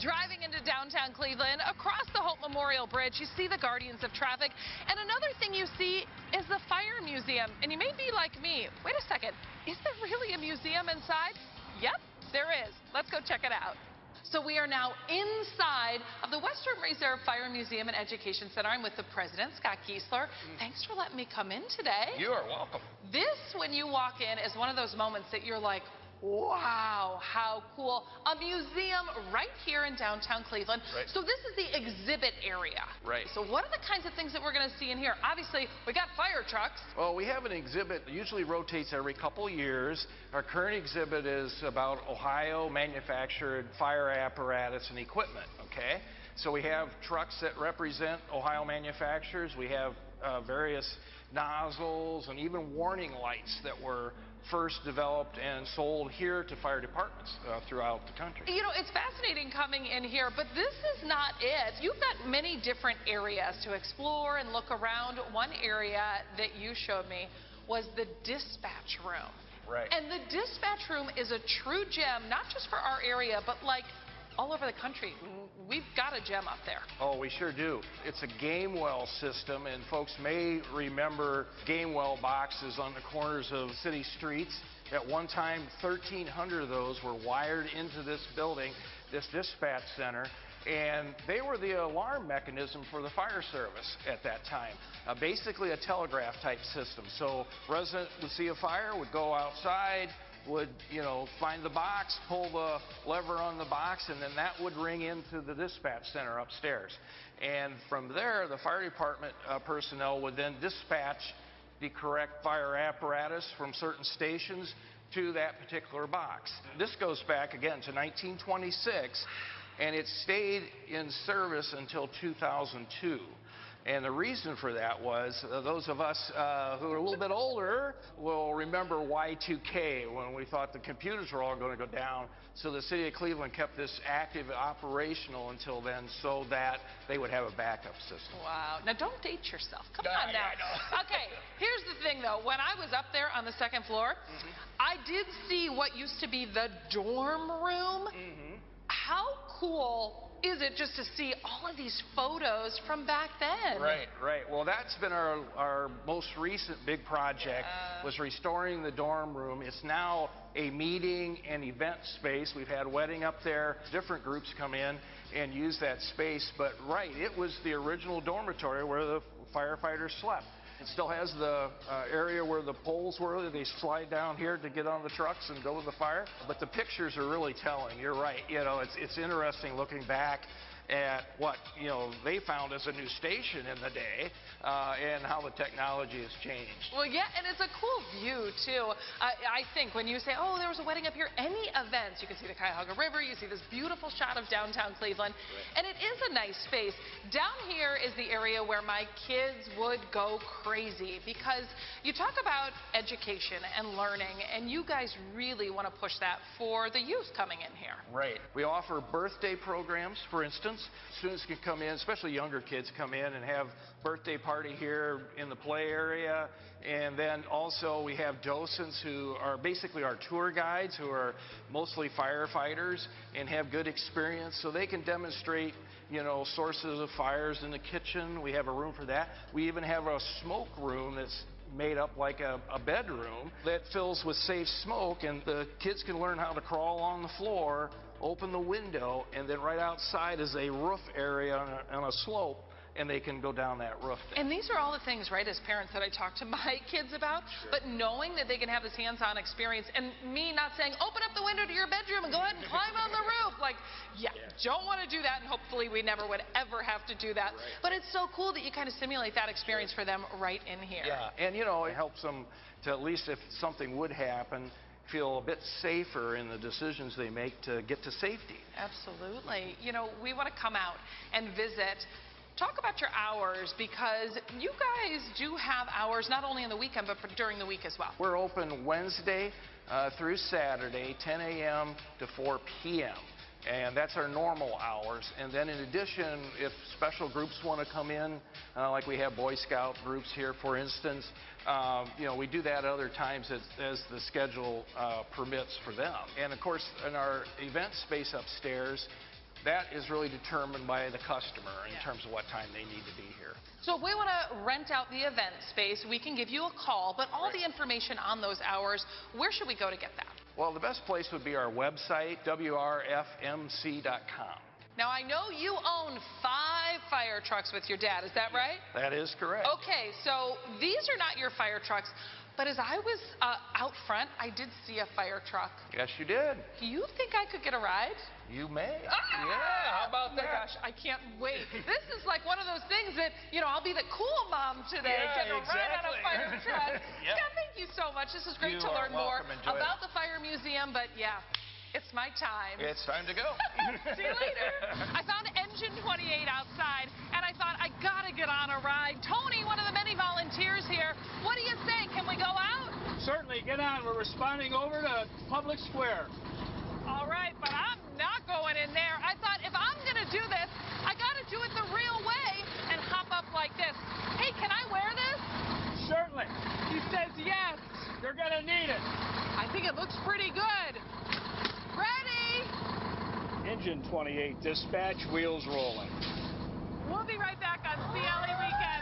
Driving into downtown Cleveland, across the Hope Memorial Bridge, you see the guardians of traffic. And another thing you see is the Fire Museum. And you may be like me, wait a second, is there really a museum inside? Yep, there is. Let's go check it out. So we are now inside of the Western Reserve Fire Museum and Education Center. I'm with the president, Scott Giesler. Thanks for letting me come in today. You are welcome. This, when you walk in, is one of those moments that you're like, wow, how cool. A museum right here in downtown Cleveland. Right. So this is the exhibit area. Right. So what are the kinds of things that we're going to see in here? Obviously, we got fire trucks. Well, we have an exhibit that usually rotates every couple of years. Our current exhibit is about Ohio manufactured fire apparatus and equipment, okay? So we have trucks that represent Ohio manufacturers. We have various nozzles and even warning lights that were first developed and sold here to fire departments throughout the country. You know, it's fascinating coming in here, but this is not it. You've got many different areas to explore and look around. One area that you showed me was the dispatch room. Right. And the dispatch room is a true gem, not just for our area, but like all over the country. We've got a gem up there. Oh, we sure do. It's a game well system, and folks may remember game well boxes on the corners of city streets. At one time, 1,300 of those were wired into this building, this dispatch center, and they were the alarm mechanism for the fire service at that time. Basically a telegraph type system. So resident would see a fire, would go outside, would, find the box, pull the lever on the box, and then that would ring into the dispatch center upstairs. And from there, the fire department personnel would then dispatch the correct fire apparatus from certain stations to that particular box. This goes back, again, to 1926, and it stayed in service until 2002. And the reason for that was those of us who are a little bit older will remember Y2K, when we thought the computers were all going to go down. So the city of Cleveland kept this active operational until then so that they would have a backup system. Wow. Now, don't date yourself. Come on now. Okay, here's the thing, though. When I was up there on the second floor, I did see what used to be the dorm room. How cool is it just to see all of these photos from back then? Right. Well, that's been our most recent big project, was restoring the dorm room. It's now a meeting and event space. We've had wedding up there. Different groups come in and use that space. But right, it was the original dormitory where the firefighters slept. It still has the area where the poles were. They slide down here to get on the trucks and go to the fire. But the pictures are really telling. You're right. It's interesting looking back at what they found as a new station in the day and how the technology has changed. Well, yeah, and it's a cool view too. I think when you say, oh, there was a wedding up here, any events, you can see the Cuyahoga River, you see this beautiful shot of downtown Cleveland, and it is a nice space. Down here is the area where my kids would go crazy, because you talk about education and learning, and you guys really want to push that for the youth coming in here. Right. We offer birthday programs, for instance. Students can come in, especially younger kids, come in and have birthday party here in the play area. And then also we have docents who are basically our tour guides, who are mostly firefighters and have good experience, so they can demonstrate sources of fires in the kitchen. We have a room for that. We even have a smoke room that's made up like a bedroom that fills with safe smoke, and the kids can learn how to crawl on the floor, open the window, and then right outside is a roof area on a slope, and they can go down that roof there. And these are all the things, right, as parents that I talk to my kids about, but knowing that they can have this hands-on experience, and me not saying, open up the window to your bedroom and go ahead and climb on the roof. Like, don't want to do that, and hopefully we never would ever have to do that. But it's so cool that you kind of simulate that experience for them right in here. Yeah, and it helps them to, at least if something would happen, feel a bit safer in the decisions they make to get to safety. Absolutely. We want to come out and visit. Talk about your hours, because you guys do have hours not only on the weekend but during the week as well. We're open Wednesday through Saturday, 10 a.m. to 4 p.m. And that's our normal hours. And then in addition, if special groups want to come in, like we have Boy Scout groups here, for instance, we do that other times as the schedule permits for them. And of course, in our event space upstairs, that is really determined by the customer in terms of what time they need to be here. So if we want to rent out the event space, we can give you a call, but all the information on those hours, where should we go to get that? Well, the best place would be our website, wrfmc.com. Now, I know you own 5 fire trucks with your dad. Is that right? That is correct. Okay, so these are not your fire trucks, but as I was out front, I did see a fire truck. Yes, you did. Do you think I could get a ride? You may. Yeah, how about that? Oh my gosh, I can't wait. This is like one of those things that, you know, I'll be the cool mom today, getting a ride on a fire truck. Yep. Scott, thank you so much. This is great to learn more about the fire museum, but yeah. It's my time. It's time to go. See you later. I found Engine 28 outside, and I thought, I gotta get on a ride. Tony, one of the many volunteers here, what do you say? Can we go out? Certainly, get on. We're responding over to Public Square. All right, but I'm not going in there. I thought, if I'm gonna do this, I gotta do it the real way and hop up like this. Hey, can I wear this? Certainly. He says yes. You're gonna need it. I think it looks pretty good. Ready? Engine 28 dispatch, wheels rolling. We'll be right back on CLE Weekend.